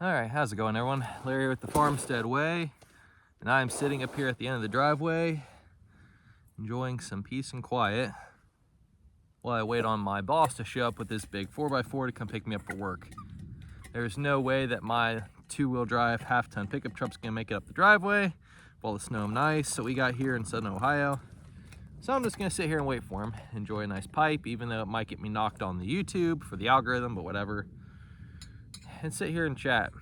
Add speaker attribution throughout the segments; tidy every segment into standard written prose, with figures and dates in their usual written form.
Speaker 1: All right, how's it going, everyone? Larry with the Farmstead Way, and I'm sitting up here at the end of the driveway, enjoying some peace and quiet while I wait on my boss to show up with this big 4x4 to come pick me up for work. There's no way that my two-wheel drive half-ton pickup truck's gonna make it up the driveway with all the snow and ice that we got here in Southern Ohio. So I'm just gonna sit here and wait for him, enjoy a nice pipe, even though it might get me knocked on the YouTube for the algorithm, but whatever. And sit here and chat.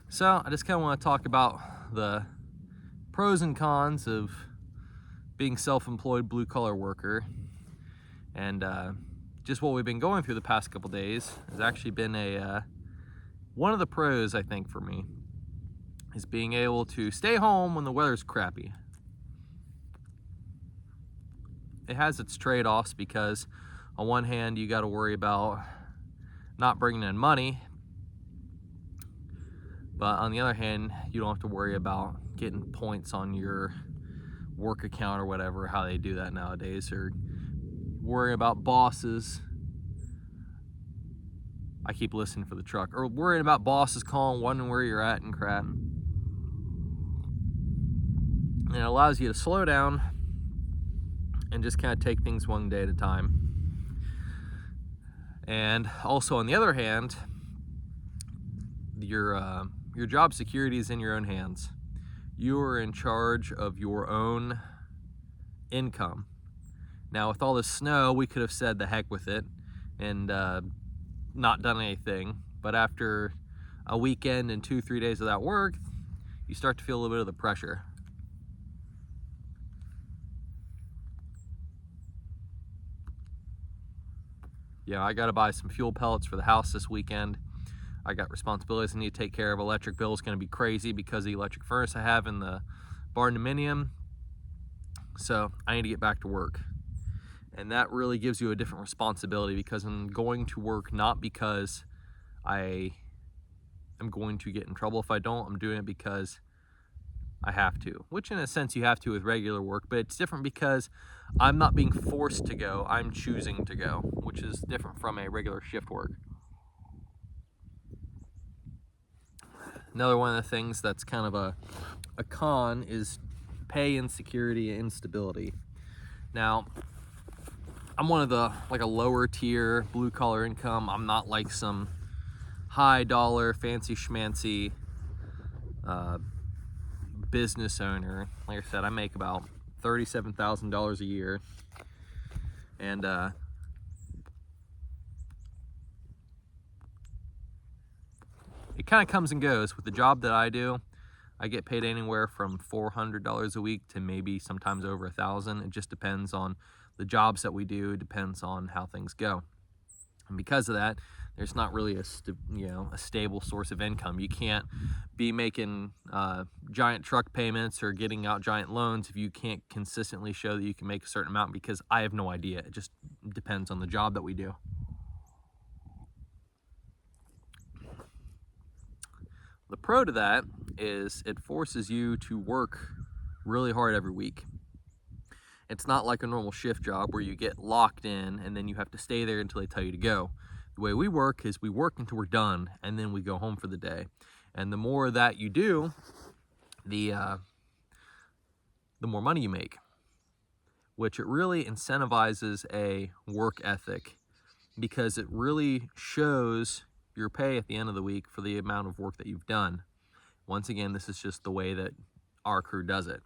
Speaker 1: So I just kind of want to talk about the pros and cons of being self-employed blue-collar worker, and just what we've been going through the past couple days has actually been one of the pros, I think, for me, is being able to stay home when the weather's crappy. It has its trade-offs because on one hand you got to worry about not bringing in money, but on the other hand you don't have to worry about getting points on your work account or whatever, how they do that nowadays, or worry about bosses. I keep listening for the truck, or worrying about bosses calling, wondering where you're at and crap. And it allows you to slow down and just kind of take things one day at a time. And also, on the other hand, your job security is in your own hands. You are in charge of your own income. Now, with all this snow, we could have said the heck with it and not done anything. But after a weekend and 2-3 days without work, you start to feel a little bit of the pressure. Yeah, I gotta buy some fuel pellets for the house this weekend. I got responsibilities I need to take care of. Electric bill is gonna be crazy because of the electric furnace I have in the barn dominium. So I need to get back to work. And that really gives you a different responsibility, because I'm going to work not because I am going to get in trouble if I don't. I'm doing it because I have to, which in a sense you have to with regular work, but it's different because I'm not being forced to go, I'm choosing to go, which is different from a regular shift work. Another one of the things that's kind of a con is pay insecurity and instability. Now, I'm one of the, like, a lower tier blue collar income. I'm not like some high dollar fancy schmancy business owner. Like I said, I make about $37,000 a year, and it kind of comes and goes. With the job that I do, I get paid anywhere from $400 a week to maybe sometimes over $1,000. It just depends on the jobs that we do. It depends on how things go, and because of that, there's not really a stable source of income. You can't be making giant truck payments or getting out giant loans if you can't consistently show that you can make a certain amount, because I have no idea. It just depends on the job that we do. The pro to that is it forces you to work really hard every week. It's not like a normal shift job where you get locked in and then you have to stay there until they tell you to go. The way we work is we work until we're done, and then we go home for the day. And the more that you do, the more money you make, which it really incentivizes a work ethic, because it really shows your pay at the end of the week for the amount of work that you've done. Once again, this is just the way that our crew does it.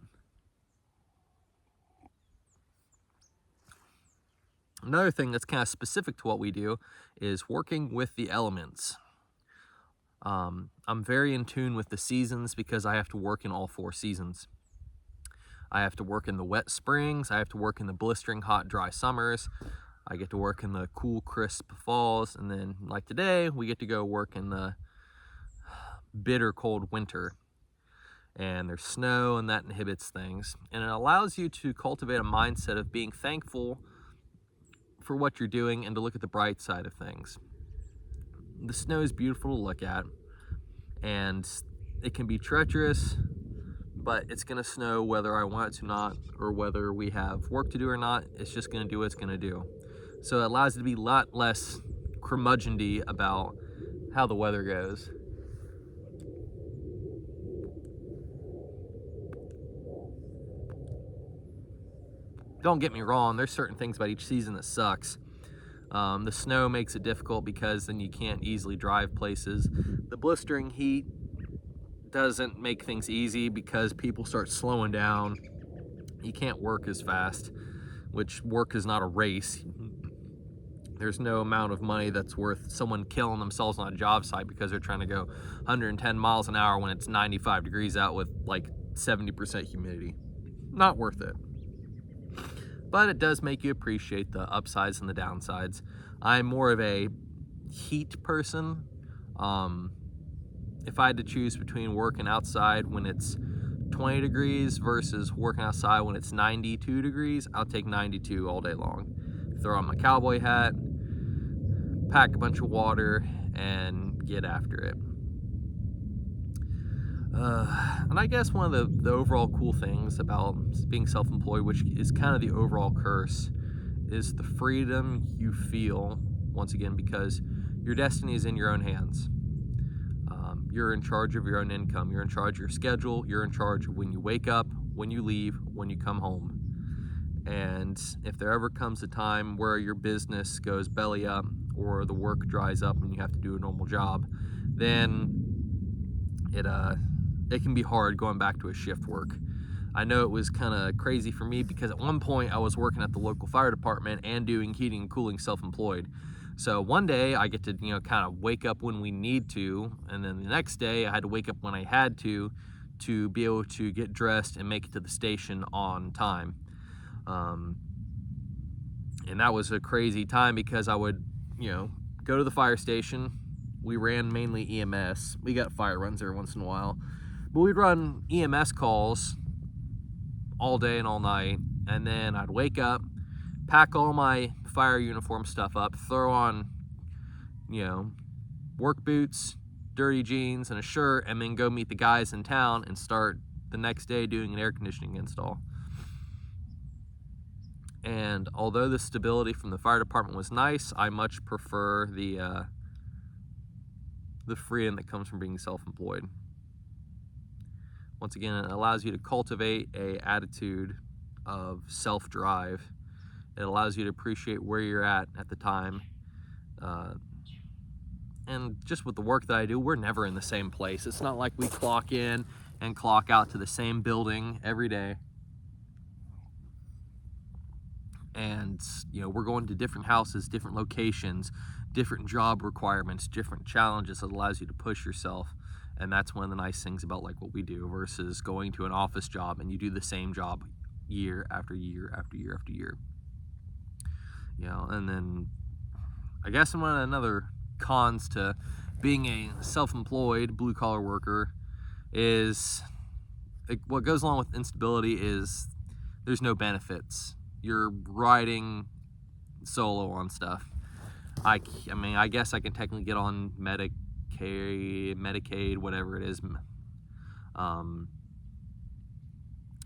Speaker 1: Another thing that's kind of specific to what we do is working with the elements. I'm very in tune with the seasons because I have to work in all 4 seasons. I have to work in the wet springs, I have to work in the blistering hot dry summers, I get to work in the cool crisp falls, and then like today we get to go work in the bitter cold winter. And there's snow, and that inhibits things. And it allows you to cultivate a mindset of being thankful for what you're doing and to look at the bright side of things. The snow is beautiful to look at, and it can be treacherous, but it's gonna snow whether I want it to not, or whether we have work to do or not. It's just gonna do what it's gonna do. So it allows you to be a lot less curmudgeon-y about how the weather goes. Don't get me wrong, there's certain things about each season that sucks. The snow makes it difficult because then you can't easily drive places. The blistering heat doesn't make things easy because people start slowing down. You can't work as fast, which work is not a race. There's no amount of money that's worth someone killing themselves on a job site because they're trying to go 110 miles an hour when it's 95 degrees out with like 70% humidity. Not worth it. But it does make you appreciate the upsides and the downsides. I'm more of a heat person. If I had to choose between working outside when it's 20 degrees versus working outside when it's 92 degrees, I'll take 92 all day long. Throw on my cowboy hat, pack a bunch of water, and get after it. And I guess one of the overall cool things about being self-employed, which is kind of the overall curse, is the freedom you feel, once again, because your destiny is in your own hands. You're in charge of your own income. You're in charge of your schedule. You're in charge of when you wake up, when you leave, when you come home. And if there ever comes a time where your business goes belly up or the work dries up and you have to do a normal job, then it can be hard going back to a shift work. I know it was kind of crazy for me because at one point I was working at the local fire department and doing heating and cooling self-employed. So one day I get to, kind of wake up when we need to, and then the next day I had to wake up when I had to be able to get dressed and make it to the station on time. And that was a crazy time because I would, go to the fire station. We ran mainly EMS. We got fire runs every once in a while, but we'd run EMS calls all day and all night. And then I'd wake up, pack all my fire uniform stuff up, throw on, work boots, dirty jeans, and a shirt, and then go meet the guys in town and start the next day doing an air conditioning install. And although the stability from the fire department was nice, I much prefer the freedom that comes from being self-employed. Once again, it allows you to cultivate an attitude of self-drive. It allows you to appreciate where you're at the time. And just with the work that I do, we're never in the same place. It's not like we clock in and clock out to the same building every day. And, we're going to different houses, different locations, different job requirements, different challenges. It allows you to push yourself. And that's one of the nice things about what we do versus going to an office job and you do the same job year after year after year after year. And then I guess one of another cons to being a self-employed blue-collar worker is what goes along with instability is there's no benefits. You're riding solo on stuff. I guess I can technically get on Medicaid, whatever it is.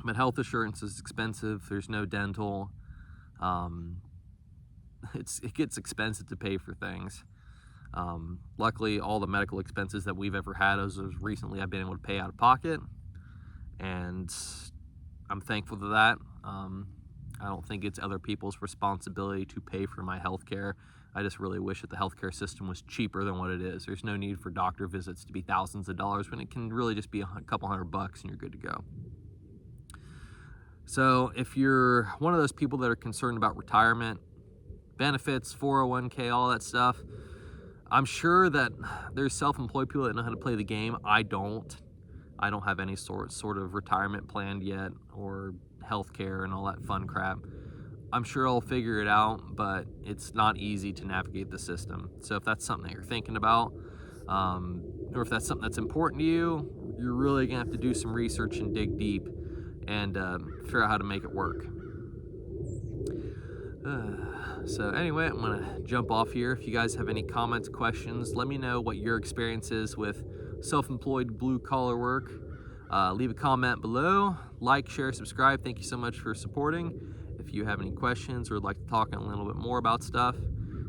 Speaker 1: But health insurance is expensive. There's no dental. It gets expensive to pay for things. Luckily, all the medical expenses that we've ever had as recently I've been able to pay out of pocket, and I'm thankful for that. I don't think it's other people's responsibility to pay for my health care. I just really wish that the healthcare system was cheaper than what it is. There's no need for doctor visits to be thousands of dollars when it can really just be a couple $100 and you're good to go. So if you're one of those people that are concerned about retirement, benefits, 401k, all that stuff, I'm sure that there's self-employed people that know how to play the game. I don't have any sort of retirement planned yet or healthcare and all that fun crap. I'm sure I'll figure it out, but it's not easy to navigate the system. So if that's something that you're thinking about, or if that's something that's important to you, you're really gonna have to do some research and dig deep and figure out how to make it work. So anyway, I'm gonna jump off here. If you guys have any comments, questions, let me know what your experience is with self-employed blue-collar work. Leave a comment below, like, share, subscribe. Thank you so much for supporting. If you have any questions or would like to talk a little bit more about stuff,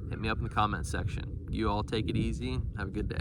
Speaker 1: hit me up in the comment section. You all take it easy. Have a good day.